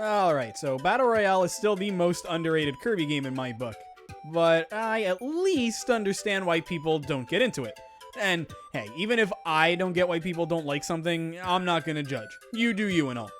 Alright, so Battle Royale is still the most underrated Kirby game in my book, but I at least understand why people don't get into it. And hey, even if I don't get why people don't like something, I'm not gonna judge. You do you and all.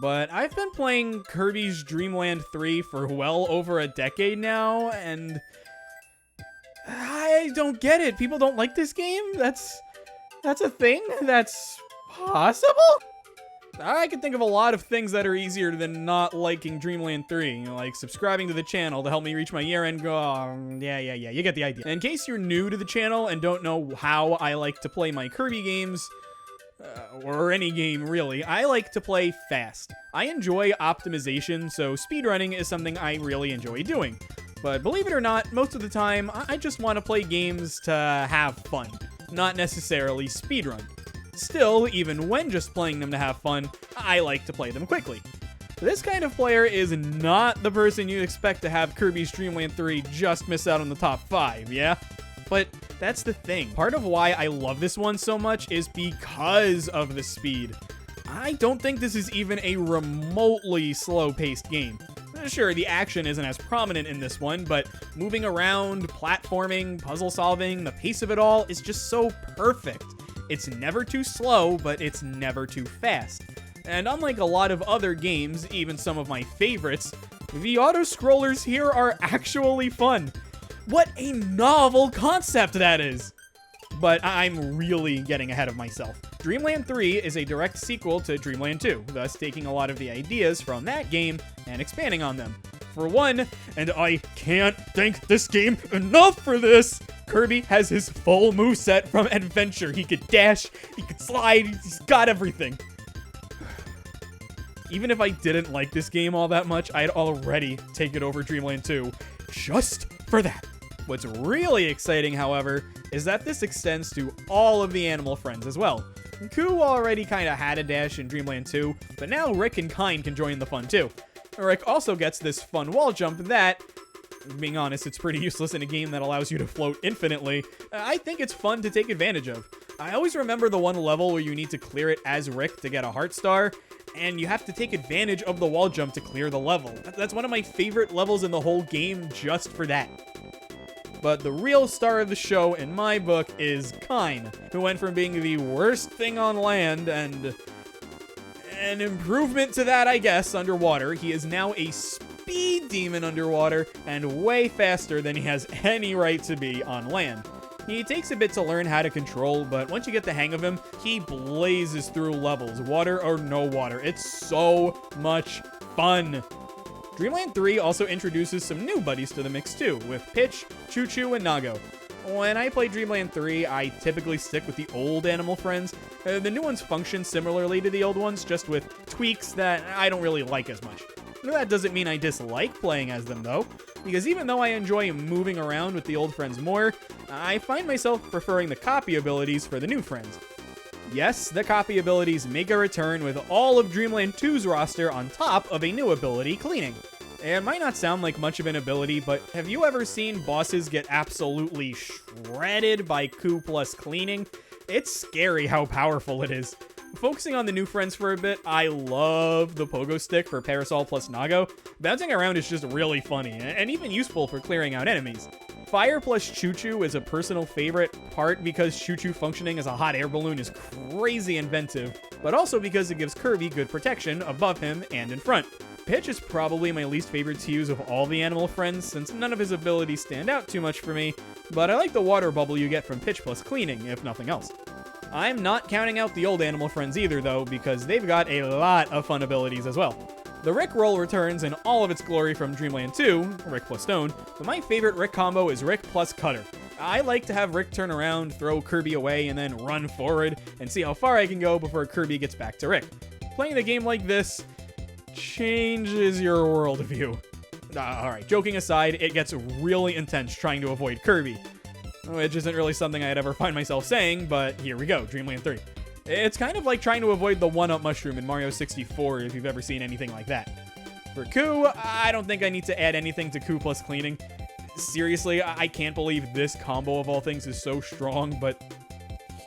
But I've been playing Kirby's Dream Land 3 for well over a decade now, and I don't get it. People don't like this game? That's a thing? That's possible? I can think of a lot of things that are easier than not liking Dreamland 3, you know, like subscribing to the channel to help me reach my year-end goal. Yeah, you get the idea. In case you're new to the channel and don't know how I like to play my Kirby games, or any game really, I like to play fast. I enjoy optimization, so speedrunning is something I really enjoy doing. But believe it or not, most of the time, I just want to play games to have fun, not necessarily speedrun. Still, even when just playing them to have fun, I like to play them quickly. This kind of player is not the person you'd expect to have Kirby's Dream Land 3 just miss out on the top 5, yeah? But that's the thing. Part of why I love this one so much is because of the speed. I don't think this is even a remotely slow-paced game. Sure, the action isn't as prominent in this one, but moving around, platforming, puzzle solving, the pace of it all is just so perfect. It's never too slow, but it's never too fast. And unlike a lot of other games, even some of my favorites, the auto-scrollers here are actually fun. What a novel concept that is! But I'm really getting ahead of myself. Dreamland 3 is a direct sequel to Dreamland 2, thus taking a lot of the ideas from that game and expanding on them. For one, and I can't thank this game enough for this, Kirby has his full moveset from Adventure. He could dash, he could slide, he's got everything. Even if I didn't like this game all that much, I'd already take it over Dreamland 2, just for that. What's really exciting, however, is that this extends to all of the animal friends as well. Ku already kinda had a dash in Dreamland 2, but now Rick and Kind can join the fun too. Rick also gets this fun wall jump that, being honest, it's pretty useless in a game that allows you to float infinitely. I think it's fun to take advantage of. I always remember the one level where you need to clear it as Rick to get a heart star, and you have to take advantage of the wall jump to clear the level. That's one of my favorite levels in the whole game just for that. But the real star of the show in my book is Kine, who went from being the worst thing on land and an improvement to that, I guess, underwater. He is now a speed demon underwater and way faster than he has any right to be on land. He takes a bit to learn how to control, but once you get the hang of him, he blazes through levels, water or no water. It's so much fun. Dreamland 3 also introduces some new buddies to the mix too, with Pitch, Choo Choo, and Nago. When I play Dreamland 3, I typically stick with the old animal friends. The new ones function similarly to the old ones, just with tweaks that I don't really like as much. That doesn't mean I dislike playing as them though, because even though I enjoy moving around with the old friends more, I find myself preferring the copy abilities for the new friends. Yes, the copy abilities make a return with all of Dreamland 2's roster on top of a new ability, Cleaning. It might not sound like much of an ability, but have you ever seen bosses get absolutely shredded by Ku plus Cleaning? It's scary how powerful it is. Focusing on the new friends for a bit, I love the pogo stick for Parasol plus Nago. Bouncing around is just really funny, and even useful for clearing out enemies. Fire plus Choo Choo is a personal favorite, part because Choo Choo functioning as a hot air balloon is crazy inventive, but also because it gives Kirby good protection above him and in front. Pitch is probably my least favorite to use of all the animal friends, since none of his abilities stand out too much for me, but I like the water bubble you get from Pitch plus Cleaning, if nothing else. I'm not counting out the old animal friends either, though, because they've got a lot of fun abilities as well. The Rick roll returns in all of its glory from Dreamland 2, Rick plus Stone, but my favorite Rick combo is Rick plus Cutter. I like to have Rick turn around, throw Kirby away, and then run forward, and see how far I can go before Kirby gets back to Rick. Playing the game like this changes your worldview. Alright, joking aside, it gets really intense trying to avoid Kirby. Which isn't really something I'd ever find myself saying, but here we go, Dreamland 3. It's kind of like trying to avoid the 1-up mushroom in Mario 64 if you've ever seen anything like that. For Ku, I don't think I need to add anything to Ku plus Cleaning. Seriously, I can't believe this combo of all things is so strong, but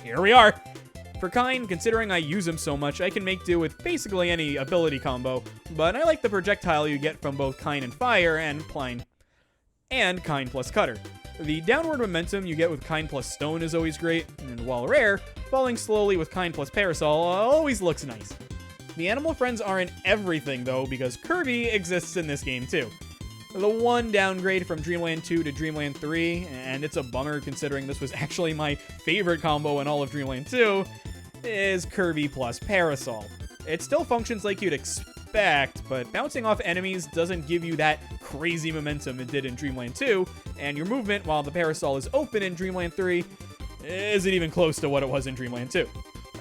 here we are. For Kine, considering I use him so much, I can make do with basically any ability combo, but I like the projectile you get from both Kine and Fire and Kine plus Cutter. The downward momentum you get with Kine plus Stone is always great, and while rare, falling slowly with Kine plus Parasol always looks nice. The animal friends aren't everything though, because Kirby exists in this game too. The one downgrade from Dreamland 2 to Dreamland 3, and it's a bummer considering this was actually my favorite combo in all of Dreamland 2, is Kirby plus Parasol. It still functions like you'd expect, but bouncing off enemies doesn't give you that crazy momentum it did in Dreamland 2, and your movement while the Parasol is open in Dreamland 3 isn't even close to what it was in Dreamland 2.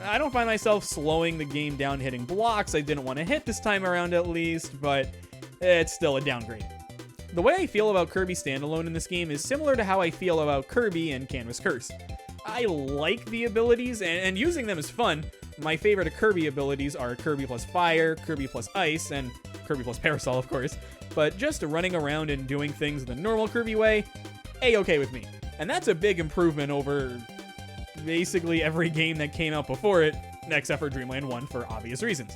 I don't find myself slowing the game down hitting blocks I didn't want to hit this time around at least, but it's still a downgrade. The way I feel about Kirby Standalone in this game is similar to how I feel about Kirby and Canvas Curse. I like the abilities, and using them is fun. My favorite Kirby abilities are Kirby plus Fire, Kirby plus Ice, and Kirby plus Parasol, of course. But just running around and doing things the normal Kirby way, A-okay with me. And that's a big improvement over basically every game that came out before it, except for Dreamland 1 for obvious reasons.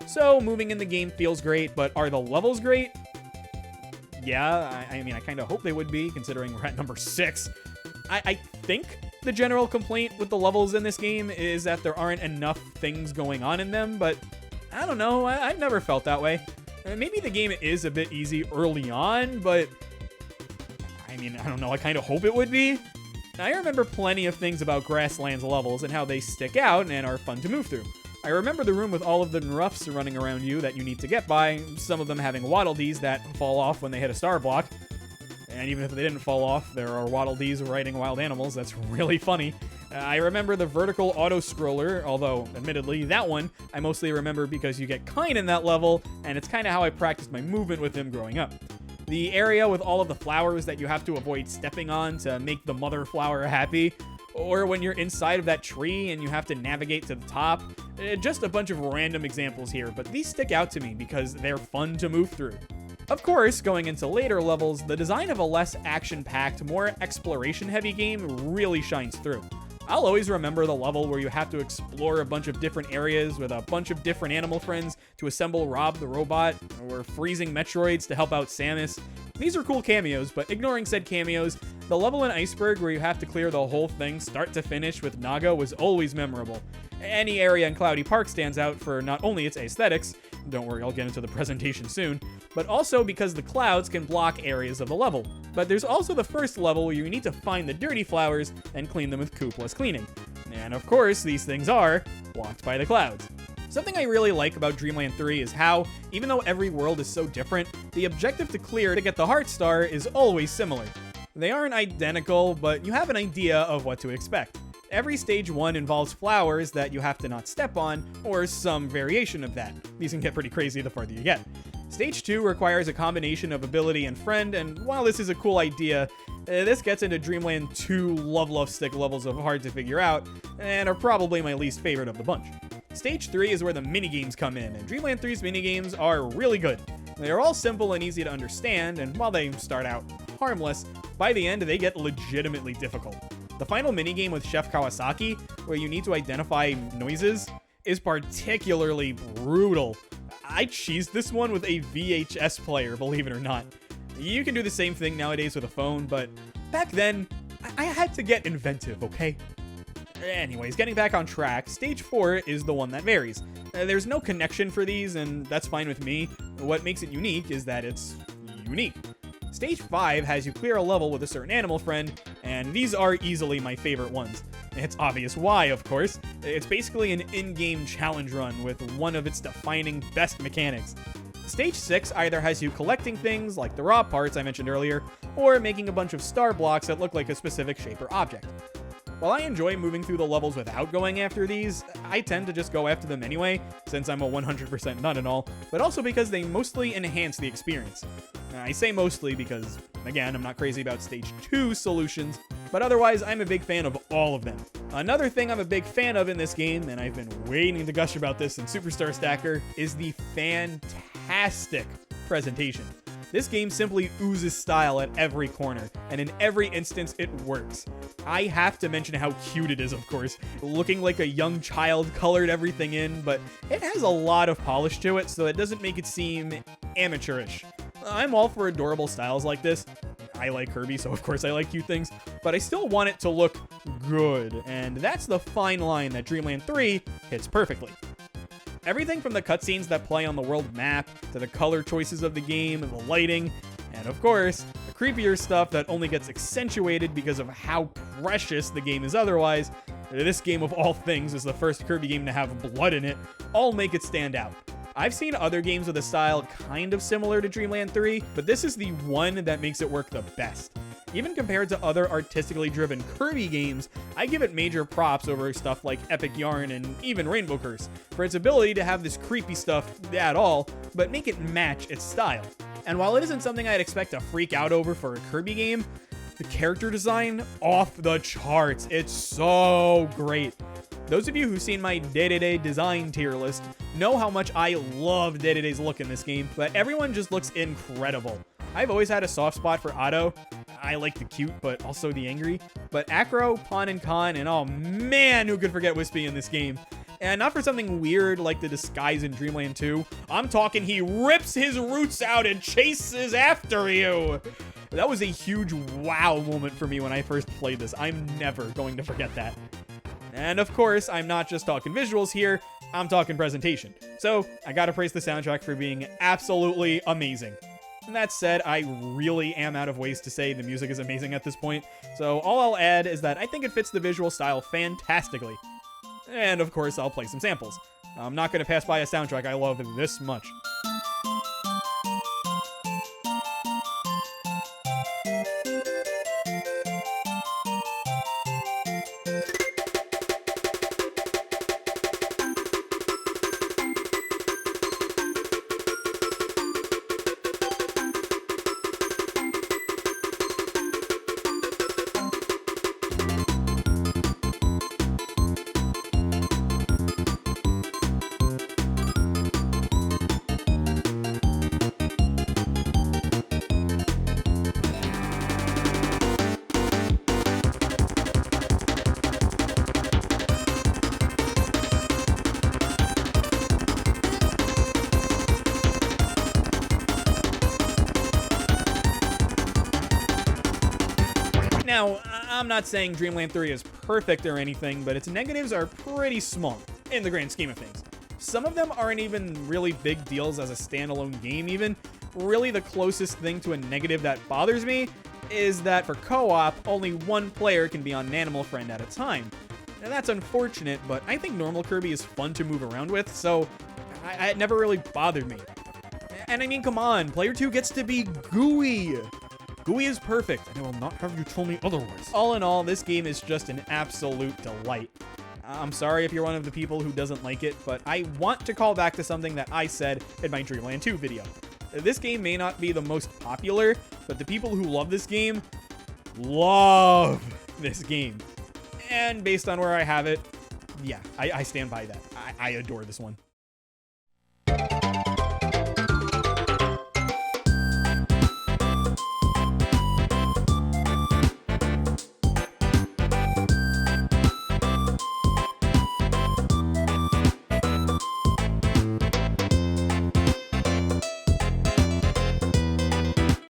So, moving in the game feels great, but are the levels great? Yeah, I mean, I kind of hope they would be, considering we're at number 6. I think the general complaint with the levels in this game is that there aren't enough things going on in them, but I don't know, I've never felt that way. Maybe the game is a bit easy early on, but I mean, I don't know, I kind of hope it would be. I remember plenty of things about Grassland's levels and how they stick out and are fun to move through. I remember the room with all of the roughs running around you that you need to get by, some of them having Waddle Dees that fall off when they hit a star block. And even if they didn't fall off, there are Waddle Dees riding wild animals. That's really funny. I remember the vertical auto-scroller, although, admittedly, that one I mostly remember because you get Kine in that level, and it's kind of how I practiced my movement with him growing up. The area with all of the flowers that you have to avoid stepping on to make the mother flower happy, or when you're inside of that tree and you have to navigate to the top. Just a bunch of random examples here, but these stick out to me because they're fun to move through. Of course, going into later levels, the design of a less action-packed, more exploration-heavy game really shines through. I'll always remember the level where you have to explore a bunch of different areas with a bunch of different animal friends to assemble Rob the robot, or freezing Metroids to help out Samus. These are cool cameos, but ignoring said cameos, the level in Iceberg where you have to clear the whole thing start to finish with Naga was always memorable. Any area in Cloudy Park stands out for not only its aesthetics, don't worry, I'll get into the presentation soon, but also because the clouds can block areas of the level. But there's also the first level where you need to find the dirty flowers and clean them with Coup plus cleaning. And of course, these things are blocked by the clouds. Something I really like about Dreamland 3 is how, even though every world is so different, the objective to clear to get the Heart Star is always similar. They aren't identical, but you have an idea of what to expect. Every stage 1 involves flowers that you have to not step on, or some variation of that. These can get pretty crazy the farther you get. Stage 2 requires a combination of ability and friend, and while this is a cool idea, this gets into Dreamland 2 love stick levels of hard to figure out, and are probably my least favorite of the bunch. Stage 3 is where the minigames come in, and Dreamland 3's minigames are really good. They are all simple and easy to understand, and while they start out harmless, by the end they get legitimately difficult. The final minigame with Chef Kawasaki, where you need to identify noises, is particularly brutal. I cheesed this one with a VHS player, believe it or not. You can do the same thing nowadays with a phone, but back then, I had to get inventive, okay? Anyways, getting back on track, Stage 4 is the one that varies. There's no connection for these, and that's fine with me. What makes it unique is that it's unique. Stage 5 has you clear a level with a certain animal friend, and these are easily my favorite ones. It's obvious why, of course. It's basically an in-game challenge run with one of its defining best mechanics. Stage 6 either has you collecting things, like the raw parts I mentioned earlier, or making a bunch of star blocks that look like a specific shape or object. While I enjoy moving through the levels without going after these, I tend to just go after them anyway, since I'm a 100% nut and all, but also because they mostly enhance the experience. I say mostly because, again, I'm not crazy about Stage 2 solutions, but otherwise I'm a big fan of all of them. Another thing I'm a big fan of in this game, and I've been waiting to gush about this in Superstar Stacker, is the fantastic presentation. This game simply oozes style at every corner, and in every instance it works. I have to mention how cute it is, of course. Looking like a young child colored everything in, but it has a lot of polish to it, so it doesn't make it seem amateurish. I'm all for adorable styles like this. I like Kirby, so of course I like cute things, but I still want it to look good, and that's the fine line that Dreamland 3 hits perfectly. Everything from the cutscenes that play on the world map, to the color choices of the game, and the lighting, and of course, the creepier stuff that only gets accentuated because of how precious the game is otherwise. This game of all things is the first Kirby game to have blood in it, all make it stand out. I've seen other games with a style kind of similar to Dreamland 3, but this is the one that makes it work the best. Even compared to other artistically driven Kirby games, I give it major props over stuff like Epic Yarn and even Rainbow Curse, for its ability to have this creepy stuff at all, but make it match its style. And while it isn't something I'd expect to freak out over for a Kirby game, the character design, off the charts. It's so great. Those of you who've seen my day-to-day design tier list know how much I love Day-to-Day's look in this game, but everyone just looks incredible. I've always had a soft spot for Otto. I like the cute, but also the angry. But Acro, Pon, and Con, and oh man, who could forget Wispy in this game? And not for something weird like the disguise in Dreamland 2. I'm talking he rips his roots out and chases after you. That was a huge wow moment for me when I first played this. I'm never going to forget that. And of course, I'm not just talking visuals here, I'm talking presentation. So I gotta praise the soundtrack for being absolutely amazing. And that said, I really am out of ways to say the music is amazing at this point, so all I'll add is that I think it fits the visual style fantastically. And of course, I'll play some samples. I'm not gonna pass by a soundtrack I love this much. Now, I'm not saying Dreamland 3 is perfect or anything, but its negatives are pretty small in the grand scheme of things. Some of them aren't even really big deals as a standalone game even. Really, the closest thing to a negative that bothers me is that for co-op, only one player can be on an Animal Friend at a time. Now that's unfortunate, but I think normal Kirby is fun to move around with, so it never really bothered me. And I mean, come on, player 2 gets to be gooey. Gooey is perfect, and I will not have you tell me otherwise. All in all, this game is just an absolute delight. I'm sorry if you're one of the people who doesn't like it, but I want to call back to something that I said in my Dreamland 2 video. This game may not be the most popular, but the people who love this game love this game. And based on where I have it, yeah, I stand by that. I adore this one.